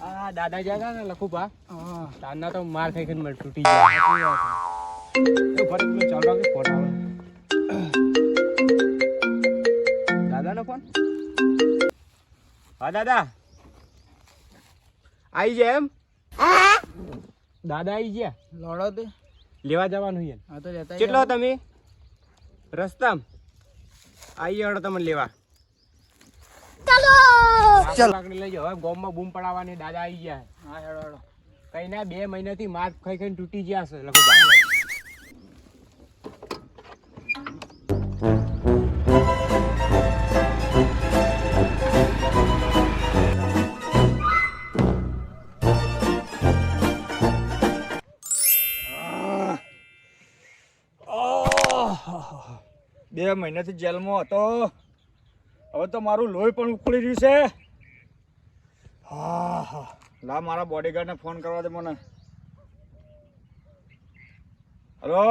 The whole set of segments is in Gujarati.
આ દાદા જ્યાં ને લખુભા તારના તો માર ખાઈ ખાઈને તૂટી ગયા. એ ફરી પેલો ચાલુ રાખે ફોન આવે. દાદાનો ફોન. હા દાદા આઈ જાય એમ. દાદા આઈ ગયા લોડો તે લેવા જવાનું છે. હા તો લેતા કેટલો તમે રસ્તામાં આઈ હેડો તમને લેવા. ચાલો લઈ જાઓ. હવે ગોમમાં બૂમ પડાવવાની. દાદા આઈ ગયા. હા હેડો હેડો. કઈ ના 2 મહિનાથી માર ખાઈ ખાઈને તૂટી ગયા છે લખુભા. બે મહિનાથી જેલમાં હતો. હવે તો મારું લોહી પણ ઉકળી રહ્યું છે. હા હા લા મારા બોડીગાર્ડને ફોન કરવા દે મને. હલો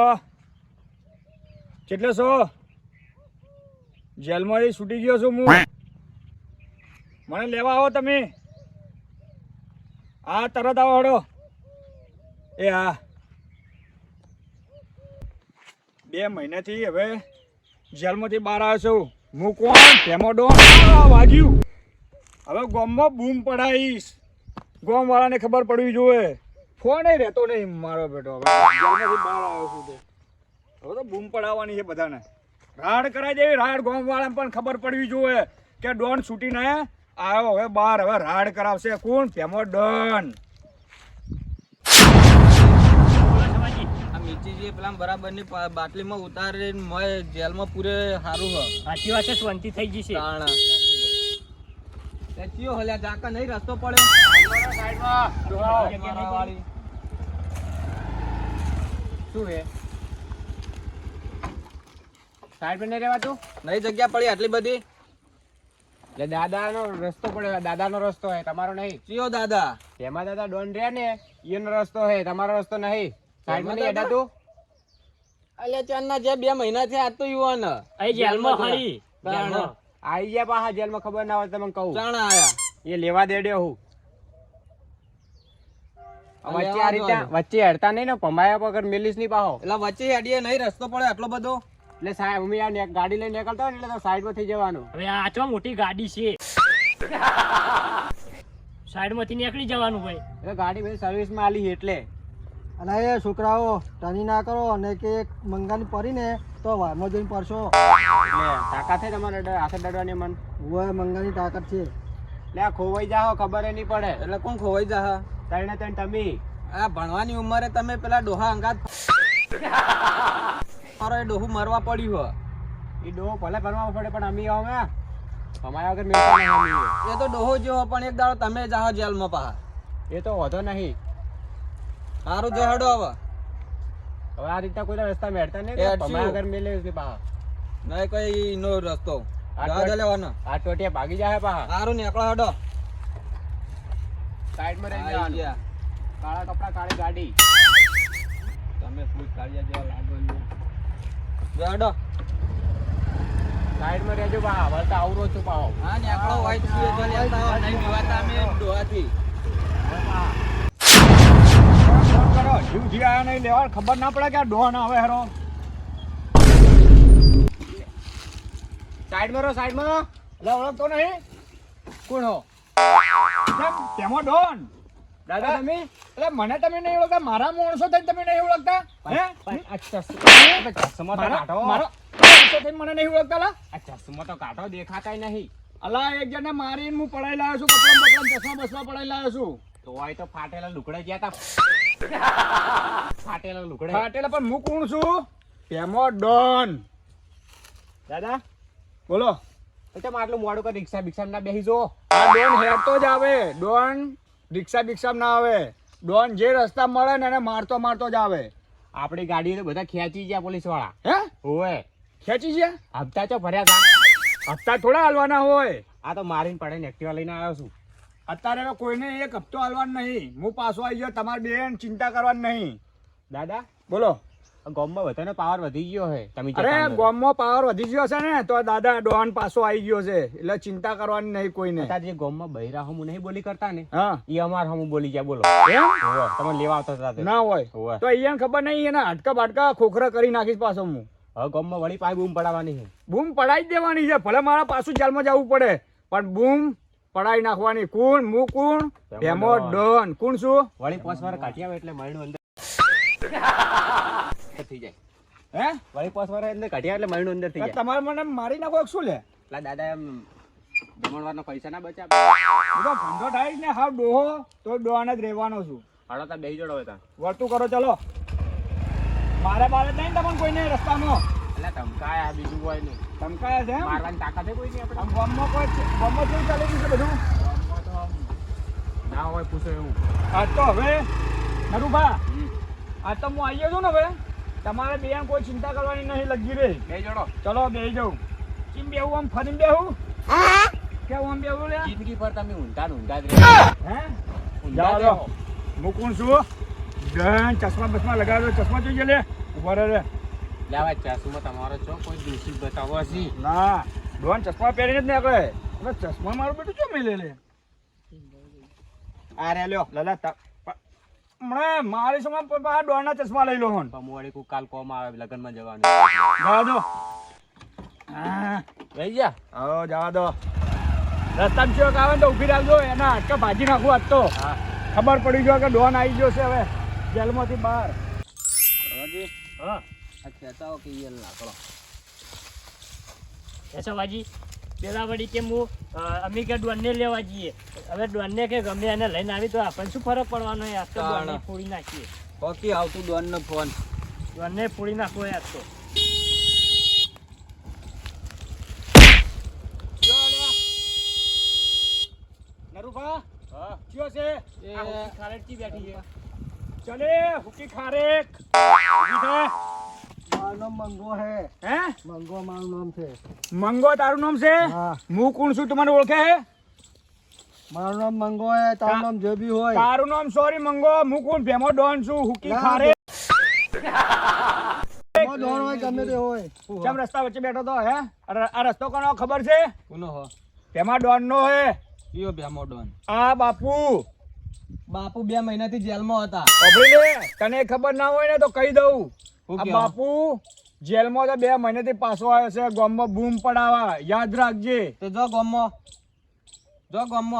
કેટલે છો? જેલમાંથી છૂટી ગયો છું હું. મને લેવા આવો તમે. હા તરત આવો હડો. એ હા 2 મહિનાથી હવે જેલમાંથી બહાર આવ્યો છું. હું કોણ? તેમાં ડોન વાગ્યું. હવે ગામમાં બૂમ પડાવીશ. ગામવાળાને ખબર પડવી જોઈએ. ફોન રહેતો નહીં મારો બેટો. હવે જેલમાંથી બહાર આવ્યો છું તે હવે તો બૂમ પડાવવાની છે બધાને. રાડ કરાવી દેવી. રાડ ગામવાળાને પણ ખબર પડવી જોઈએ કે ડોન છૂટીને આવ્યો હવે બહાર. હવે રાડ કરાવશે કોણ? તેમાં ડોન. જે પેલા બરાબર ની બાટલીમાં ઉતારીને મોય જેલમાં પૂરે સારું હ. સાચી વાત છે. શાંતિ થઈ ગઈ છે. ચિયો હલ્યા જાકા નહીં રસ્તો પડ્યો. શું હે સાઈડ પર નહીં રહેવાતું? નહીં જગ્યા પડી આટલી બધી. એટલે દાદાનો રસ્તો પડ્યો. દાદાનો રસ્તો હે તમારો નહીં. ચિયો દાદા? એમાં દાદા ડોન રહ્યા ને એનો રસ્તો હે તમારો રસ્તો નહીં. સાઈડમાં નહીં હેડાતું? અલ્યા ચાંદના જે 2 મહિના થયા આજ તો યુવાન અહીં જેલમાં ખરી આઈ ગયા પાછા જેલમાં. ખબર ના હોય તમને કહું. ચાણા આયા એ લેવા દેડ્યો હું. વચ્ચે આ રીતે વચ્ચે હેડતા નહીં ને પમાયા વગર મેલીસ નહીં પાહો. એટલે વચ્ચે હેડીએ નહીં રસ્તો પડે આટલો બધો. એટલે સાહેબ અમે આ ગાડી લઈને નીકળતા હોય ને એટલે સાઈડમાં થઈ જવાનું. હવે આ તો મોટી ગાડી છે. સાઈડમાંથી નીકળી જવાનું ભાઈ. એટલે ગાડી બધી સર્વિસમાં આલી એટલે. અને એ છોકરાઓ ટની ના કરો અને કે મંગાની પડીને તો વારમાં જઈને પડશો. એટલે તાકાત છે તમારે હાથે ડરવાની મન? હોય મંગાની તાકાત છે. એટલે આ ખોવાઈ જાઓ ખબર નહીં પડે. એટલે કોણ ખોવાઈ જા? તઈને તમે આ ભણવાની ઉંમરે તમે પેલા ડોહા અંગાત મારો એ ડોહું મરવા પડ્યું હો. એ ડોહો ભલે ભરવા પડે પણ અમે આવો ને અમારા વગર મેળતા નહીં અમે. એ તો ડોહો જેવો પણ એક દાડો તમે જાઓ જેલમાં પાહા. એ તો વધો નહીં. સારું જો હેડો હવે. હવે આ રીતના કોઈ રસ્તા મેળતા નહીં. એ અડચ્યું. અમારા વગર મેલે છે પાહા. નહીં કઈ નો રસ્તો આ જવા દે લેવાનો. આ ટોટિયા ભાગી જાય પાહા. સારું નીકળો હેડો. સાઈડમાં રહી આઈ જવાનું. ગયા. કાળા કપડા કાળી ગાડી. તમે ફૂલ કાઢ્યા જેવા લાગો છો. જો હેડો. સાઈડમાં રહેજો પાહા. વળતા આવરો છું પાહો. હા નીકળો વાઈટ છીએ જો લેતા આવો. નહીં પીવાતા અમે ડોહાથી. ફોન કરો. જીવથી આયા નહીં લેવા ખબર ના પડે કે આ ડોન આવે હેરો. સાઈડમાં રહો સાઈડમાં. એટલે ઓળખતો નહીં? કોણ હો? કેમ? તેમાં ડોન. દાદા તમે? એટલે મને તમે નહીં ઓળખતા? મારા માણસો થઈને તમે નહીં ઓળખતા? હે? આ ચશ્મા તો મારા કાઢો. મારો માણસો થઈને મને નહીં ઓળખતા લા? આ ચશ્મા તો કાઢો. દેખાતાય નહીં. અલા એક જણને મારીને હું પડાઈ લાવ્યો છું. કપડાં ચશ્મા બસમાં પડાઈ લાવ્યો છું. તો હોય તો ફાટેલા લુકડા ગયા તા. ફાટેલા લુકડા. ફાટેલા પણ હું કોણ છું? તેમાં ડોન. દાદા બોલો. તો તમે આટલું મોડું કરી રિક્ષા બિક્ષા ના બેસી જો. આ ડોન હેડતો જ આવે. ડોન રિક્ષા બિક્ષા ના આવે. ડોન જે રસ્તા મળે ને એને મારતો મારતો જ આવે. આપણી ગાડી તો બધા ખેંચી ગયા પોલીસ વાળા. હે? ઓય ખેંચી ગયા? હપ્તા ચો ભર્યા તા. હપ્તા થોડા હાલવાના હોય. આ તો મારીને પડે ને એક્ટિવા લઈને આવ્યો છું. અત્યારે હવે કોઈને એક હપ્તો હાલવાનો નહીં. હું પાછો આવી ગયો. તમારી બેન ચિંતા કરવાની નહીં. દાદા બોલો. ગામમાં બધાનો પાવર વધી ગયો છે તમે અરે ગામમાં પાવર વધી ગયો છે ને તો દાદા ડોન પાછો આવી ગયો છે એટલે ચિંતા કરવાની નહીં કોઈને. જે ગામમાં બૈરા હમું નહીં બોલી કરતા ને હા એ અમાર હમું બોલી ગયા બોલો. એમ હોવે, તમે લેવા આવતા હતા તે. ના હોય હોવે. તો અહીંયા ખબર નહીં એના હાડકા બાટકા ખોખરા કરી નાખીશ પાછો હું. હવે ગામમાં વળી પાછી બૂમ પડાવવાની છે. બૂમ પડાઈ જ દેવાની છે ભલે મારા પાછું જેલમાં જવું પડે પણ બૂમ પડાઈ નાખવાની. કોણ હું કોણ ભેમો ડોન કોણ છું વળી 5 વાર કાઢી આવે એટલે મહિનો અંદર થઈ જાય. હે વળી 5 વાર અંદર કાઢી આવે એટલે મહિનો અંદર થઈ જાય. તમારે મને મારી નાખો શું લે એટલે દાદા એમ જમણવારના પૈસા ના બચા. હું તો ધંધો થાય ને હાવ ડોહો તો ડોહાને જ રહેવાનો છું. હાડો તા બેહી જોડો હતા વર્તું કરો ચલો. મારે બારે નહીં તમને કોઈને રસ્તામાં એટલે ધમકાયા બીજું કોઈ નહીં. ધમકાયા છે એમ? મારવાની તાકાત છે કોઈ નહીં આપણે. આમ ગામમાં કેવું ચાલે છે બધું? ગામમાં તો આમ ના હોય પૂછો એવું. આજ તો હવે નરુભા આજ તો હું આવી ગયો છું ને હવે તમારે બે કોઈ ચિંતા કરવાની નહીં લગી રે. બેહી જોડો. ચલો બેહી જાઉં. ચીમ બેહું આમ ફરીને બેહું કેવું આમ બેહું લે જિંદગી પર તમે ઊંધા ને ઊંધા જ રહે. હે ઊંધા જ જાઓ રહો. હું કોણ છું? ચશ્મા બસમાં લગાવ્યો ચશ્મા જોઈએ લે ઉભા રે. લેવા ચાસુમાં તમારો છો કોઈ દોષિત બતાવો હશે. ના ડોન ચશ્મા પહેરીને જ નીકળે. હવે ચશ્મા મારું બેટું ચો મિલે લે આ રે લ્યો. લલા હમણાં મારી સમય ડોનના ચશ્મા લઈ લો હોન પમવાડી કોઈ કાલ કોમ આવે લગનમાં જવાનું. જવા દો. હા રહી જા. આવો જવા દો. રસ્તામાં ચેક આવે ને તો ઊભી રાખજો એના હાડકા ભાજી નાખું આજ તો. હા ખબર પડી ગયો કે ડોન આવી ગયો છે હવે જેલમાંથી બહાર. હા ખેંચાવો કે ઈ લાકડો એસો વાજી પેલા વળી કે હું અમે કે ડોનને લેવા જઈએ. હવે ડોનને કે ગમે એને લઈને આવી તો આપણને શું ફરક પડવાનો યાર? તો ડોનને ફોડી નાખીએ. કોકી આવતું ડોન નો ફોન ડોનને ફોડી નાખવો યાર તો. નરુભા હા કયો છે આ હુકી ખારેકથી બેઠી છે. ચલે હુકી ખારેક ઊભી થા. મારું નામ મંગો હે. હે મંગો મારું નામ છે. મંગો તારું નામ છે? હા હું કોણ છું તમને ઓળખે હે? મારું નામ મંગો હે. તારું નામ જે બી હોય. તારું નામ સોરી મંગો હું કોણ ભેમો ડોન છું હુકી ના, ખારેક. એમાં ડોન હોય ગમે તે હોય. કેમ રસ્તા વચ્ચે બેઠો તો હે આ રસ્તો કોનો ખબર છે? કોનો હો ભેમા ડોન નો હે. ઈયો ભેમો ડોન આ બાપુ બાપુ 2 મહિનાથી જેલમાં હતા અભી લે તને ખબર ના હોય ને તો કહી દઉં. હું આ કહેવા? બાપુ જેલમાં તો 2 મહિનાથી પાછો આવ્યો છે ગામમાં બૂમ પડાવવા યાદ રાખજે. તો જો ગામમાં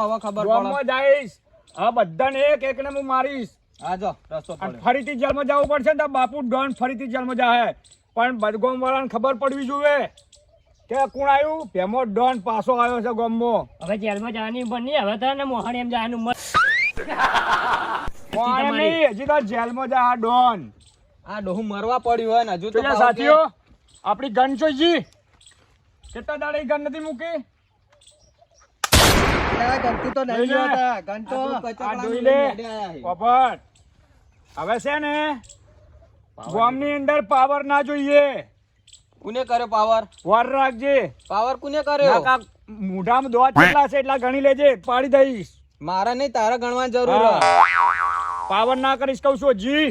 હવે ખબર પડે ગામમાં જઈશ આ બધાને એક એકને હું મારીશ આ જો રસ્તો અને પડે ફરીથી જેલમાં જવું પડશે ને તો બાપુ ડોન ફરીથી જેલમાં જાય પણ ગામ વાળાને ખબર પડવી જોઈએ કે કોણ આવ્યું ભેમો ડોન પાછો આવ્યો છે ગામમાં. હવે જેલમાં જવાની ઉંમર નહીં. હવે તો ને મોહણી એમ જવાની ઉંમર. કોણ નહીં હજી તો જેલમાં જાય આ ડોન. આ ડોહું મરવા પડ્યું હોય ને હજુ તો તો પાછું સાથીઓ આપણી ગન જોઈજી કેટલા દાડે ગન નથી મૂકી ગમતું તો નહીં લઈ લે. હતા. ગન તો આ આ કચકડાની જોઈ લે મેડે આયા છે. પોપટ હવે છે ને ગામની અંદર પાવર ના જોઈએ. કોને કર્યો પાવર વાર રાખજે પાવર કોને કર્યો નાકા મોઢામાં દોત કેટલા છે એટલા ગણી લેજે પાડી દઈશ. મારે નહીં તારે ગણવાની જરૂર હા. હે. પાવર ના કરીશ કહું છું જી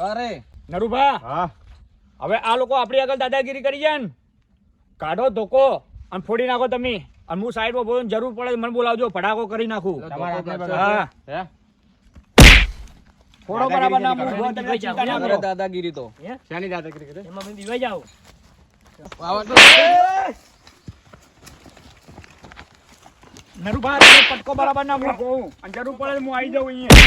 કરે નરુભા. હા હવે આ લોકો આપણી આગળ દાદાગીરી કરી જાય ને કાઢો ધોકો અને ફોડી નાખો તમે અને હું સાઈડમાં બોલું જરૂર પડે મને બોલાવજો ભડાકો કરી નાખું. તમારા હાથને ધોકો હા હે થોડો બરાબર ના દાદાગીરી મૂકો, તમે ચિંતા ના કરે કરો. દાદાગીરી તો હે? શાની દાદાગીરી કરે? એમાં તમે દીવાઈ જાઓ. પાવર તો નરુભા તમે પટકો બરાબર ના મૂકો અને જરૂર પડે તો હું આવી જાઉં અહીંયા.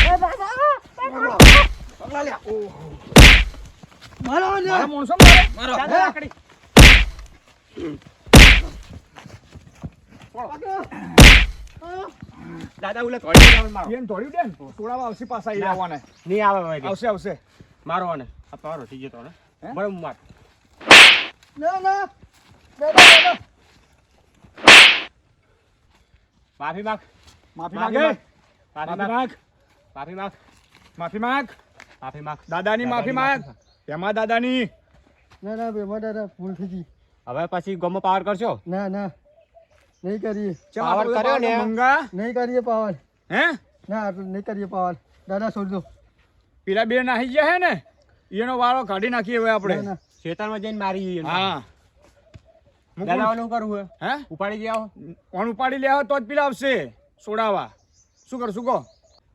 મારો ને. મારા માણસો મારે. મારો. ચાલ, લાકડી. દાદા ઓલે થોડી જાવ મારો. બેન દોડ્યું દે ને થોડા આવશે પાછા અહીં આવવાને. નહીં આવે ભાઈ આવશે આવશે મારો ને આ પારો થઈ ગયો તો ને હે? બરાબર માર. ના ના બેટા, બેટા. માફી માંગ માફી માફી માંગે માફી માફી માંગ માંગ માફી માંગ માફી માંગ માફી માંગ દાદાની માફી માંગ એમાં દાદાની. ના ના બેમાં દાદા ભૂલ થઈ ગઈ. હવે પછી ગમો પાવર કરશો. ના ના નહીં કરીએ. ચમ પાવર આપણે કર્યો ને. મંગા નહીં કરીએ પાવર. હે ના આપણે નહીં કરીએ પાવર. દાદા છોડ દો. પેલા બે નાહી ગયા હે ને એનો વાળો કાઢી નાખીએ હવે આપણે ના, ના. ખેતરમાં જઈને મારી હા દાદાવાનું કરવું હે ઉપાડી જાઓ કોણ ઉપાડી લે તો જ પેલા આવશે સોડાવા શું કર શું કહો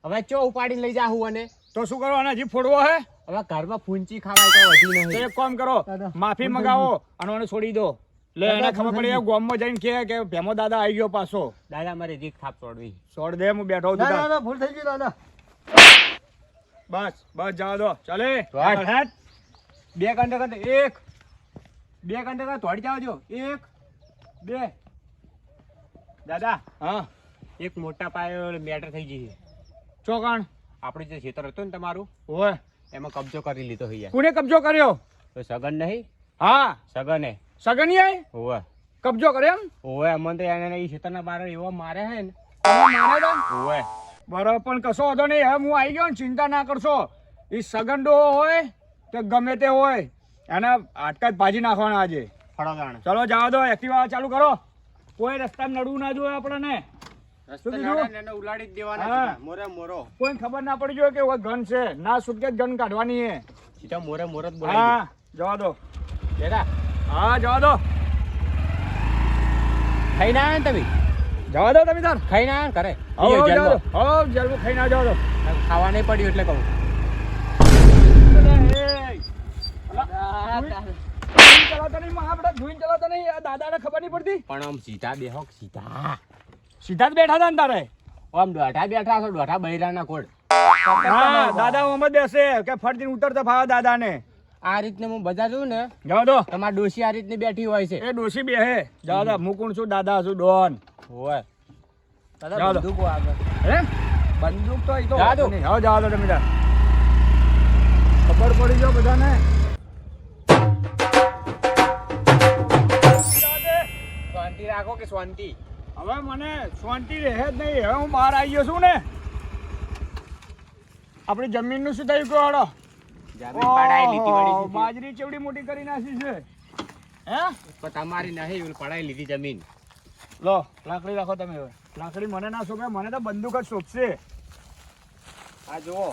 હવે ચો ઉપાડીને લઈ જાઉં અને તો શું કરો અને હજી ફોડવો હે હવે ઘરમાં ફૂંચી ખાવાય તો વધી તો નહીં એક કામ કરો દાદા, માફી મંગાવો અને એને છોડી દો લે એને ખબર પડી ગામમાં જઈને કે ભેમો દાદા આવી ગયો પાછો દાદા મારે રીત થાપ છોડવી છોડ દે હું બેઠો ના છું ના ના ભૂલ થઈ ગઈ દાદા બસ બસ જવા દો ચાલે વાહ. હેટ. બે ઘંટા કરતા એક બે ઘંટા કરતા થોડી જાવજો એક બે દાદા હા એક મોટા પાયે મેટર થઈ જશે ચોકણ આપણે જે ખેતર હતું ને તમારું ઓય એમાં કબજો કરી લીધો હોય કોને કબજો કર્યો તો સગન નહીં હા સગને સગનિયાએ હોવે કબજો કર્યો એમ હોવે અમને તો એને એ ખેતરના બાર એવો મારે હે ને તમે માર્યા તા? હોવે બરાબર પણ કશો વાંધો નહીં હવે હું આવી ગયો ને ચિંતા ના કરશો એ સગંડો હોય કે ગમે તે હોય એને હાટકા જ ભાજી નાખવાના આજે ફળોગાણ ચલો જવા દો એક્ટિવા ચાલુ કરો કોઈ રસ્તામાં નડવું ના જોઈએ આપણને શું કીધું? એને ઉલાડી જ હા. દેવાના મોરે મોરો કોઈ ખબર ના પડી જોઈએ કે ઓય ગન છે ના છૂટકે ગન કાઢવાની છે સીધા મોરે મોરો જ બોલાવી હા જવા દો દેતા હા જવા દો ખાઈને આવ્યા ને તમે જવા દો તમે તાર ખાઈને આવ્યા ને ઘરે હવ ઈ જવા દો જેલમાં. હવ જેલમાં ખાઈ ના જવા દો ખાવા નહીં પડ્યું એટલે કહું ચલાવતા નહીં આપણે ધોઈને ચલાવતા નહીં આ દાદાને ખબર નહીં પડતી પણ આમ સીધા બેહો સીધા સીધા જ બેઠા હતા ને તારે આમ દોઢા બેઠા છો દોઢા બૈરાના કોડ હા દાદા ઓમ જ બેસે કે ફરતી ઉતરતા ફાવે દાદાને આ રીતને હું બધા જોઉં ને જવા દો તમારી ડોશી આ રીતની બેઠી હોય છે એ ડોશી બેહે જવા દો હું કોણ છું દાદા છું ડોન હોય જવા દો. બંદૂકો આગળ હે બંદૂક તો એ તો જવા દો. નહીં. હવે જવા દો તમે તાર ખબર પડી ગયો બધાને શાંતિ રાખો કે શાંતિ હવે મને શાંતિ રહે જ નહીં હવે હું બહાર આવી ગયો છું ને આપણી જમીનનું શું થયું કહો હળો જમીન પડાઈ લીધી વળી છે. બાજરી ચેવડી મોટી કરી નાખી છે હે પણ તમારી નહીં ઓલી પડાઈ લીધી જમીન લો લાકડી રાખો તમે હવે લાકડી મને ના શોભે મને તો બંદૂક જ શોભશે આ જુઓ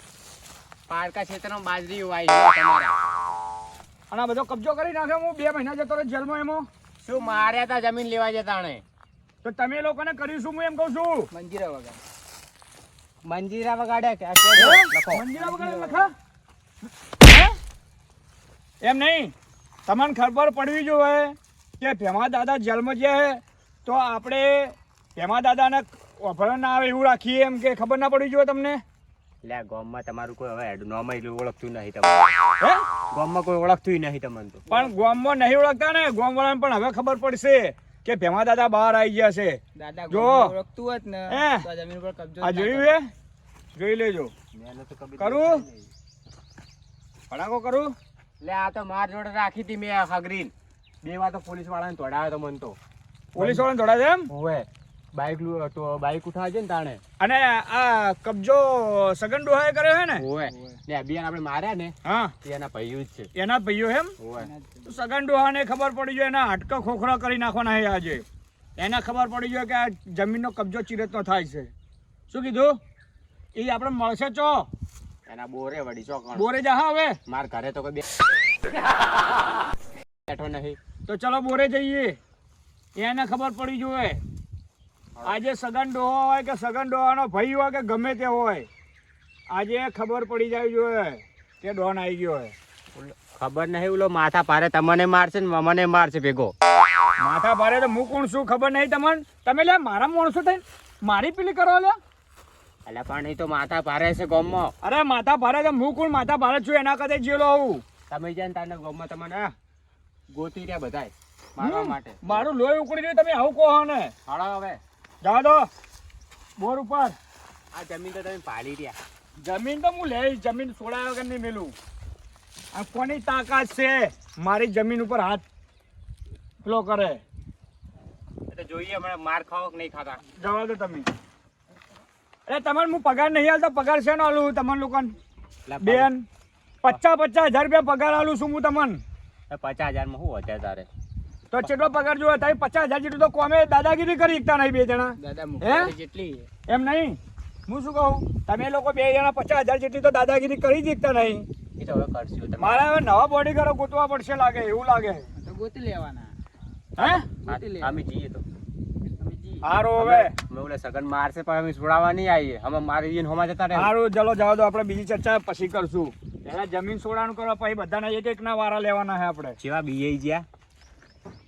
પારકા ક્ષેત્રમાં બાજરી વાઈ છે તમારા અને આ બધો કબજો કરી નાખ્યો હું 2 મહિના જતો રહ્યો જેલમાં એમાં શું માર્યા તા જમીન લેવા જતા ને તો તમે લોકોને કરીશું હું એમ કહું છું મંજીરા વગાડ્યા કે આ કે લખો મંજીરા વગર લખા હે? એમ નહીં તમને ખબર પડવી જોઈએ કે ભેમા દાદા જેલમાં ગયા હે તો આપણે ભેમા દાદાને ઓફર ના આવે એવું રાખીએ એમ કે ખબર ના પડવી જોઈએ તમને લે ગામમાં તમારું કોઈ હવે નોમ ઓળખતું નહીં તમને હે ગામમાં કોઈ ઓળખતું નહીં તમને તો પણ ગામમાં નહીં ઓળખતા ને ગામવાળાને પણ હવે ખબર પડશે કે ભેમા દાદા બહાર આવી ગયા છે જો ઓળખતું હોત ને હે તો આ જમીન ઉપર કબજો આ જોયું હે જોઈ લેજો મેં તો કબીર કરું ફડાકો કરું લે આ તો માર જોડે રાખી હતી મેં ખગરીન બે વાર તો પોલીસ વાળાને તોડાવ્યો તો મન તો પોલીસ વાળાને દોડા એમ હોવે બાઈક તો બાઈક ઉઠાવજે ને તાણે અને આ કબજો સગન ડોહાએ કર્યો હે ને હોવે ને અભિયાન આપણે માર્યા ને હા એ એના ભાઈઓ જ છે એના ભાઈઓ એમ હોવે તો સગન ડોહાને ખબર પડી જોઈએ એના હાડકા ખોખરા કરી નાખવાના છે આજે એને ખબર પડી જોઈએ કે આ જમીનનો કબજો ચિરતનો થાય છે શું કીધું એ આપણે મળશે ચો એના બોરે વડી ચોકણ બોરે જા હા હવે માર ઘરે તો કોઈ બેઠો નહીં તો ચલો બોરે જઈએ એને ખબર પડી જોઈએ આજે સગન ડોહો હોય કે સગન ડોહાનો ભાઈ હોય કે ગમે તે હોય આજે ખબર પડી જાય જોઈએ કે ડોન આવી ગયો હોય ખબર નહીં ઓલો માથા પારે તમને મારશે ને મને મારશે ભેગો માથા ભારે તો હું કોણ છું ખબર નહીં તમને તમે લે મારા માણસો થઈને મારી પેલી કરો લે એટલે પણ એ તો માથા પારે છે ગામમાં અરે માથા ભારે તો હું કોણ માથા ભારે છું એના કદે જેલો આવું તમે જ્યાં તારના ગામમાં તમને ગોતી રહ્યા બધાય મારવા માટે મારું લોહી ઉકળી રહ્યું તમે આવું કહો ને હાલો હવે જવા દો બોર ઉપર આ જમીન તો તમે પાડી રહ્યા જમીન તો હું લઈશ જમીન છોડાયા વગર નહીં મેલું આ કોની તાકાત છે મારી જમીન ઉપર હાથ પેલો કરે એ તો જોઈએ હમણાં માર ખાવો કે નહીં ખાતા જવા દો તમે અરે તમારે હું પગાર નહીં હાલતો પગાર છે ને આલું તમને લોકોને બેન 50,000 રૂપિયા પગાર આલું છું હું તમને 50,000 માં શું વધે તારે તો કેટલો પગાર જોવે તારી 50,000 જેટલું તો કોમે દાદાગીરી કરી એકતા નહીં બે જણા દાદા હે? મુખવારી જેટલી એમ નહીં હું શું કહું તમે લોકો બે જણા 50,000 જેટલી તો દાદાગીરી કરી જ એકતા નહીં એ તો હવે કરશું તમે. મારે હવે નવા બોડીગાર્ડો ગોતવા પડશે લાગે એવું લાગે તો ગોતી લેવાના. હે અમે જઈએ તો. હારું હવે અમે ઓલા સગન મારશે પણ અમે છોડાવવા નહીં આવીએ. અમે મારી જઈને હોમાં જતા રહે. હારું ચલો જવા દો, આપણે બીજી ચર્ચા પછી કરશું. પહેલા જમીન સોડાનું કરવા, પછી બધાના એક એક ના વારા લેવાના છે આપણે. જેવા બીએ ગયા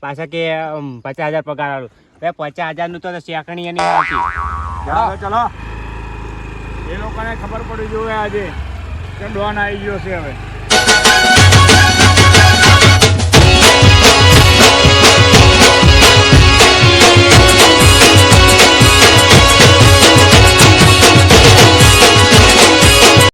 પાછા કે 50,000 પગાર આલું. હવે 50,000 નું તો શેકણી એની નથી. ચલો ચલો, એ લોકોને ખબર પડી જોઈએ આજે કે ડોન આવી ગયો છે હવે.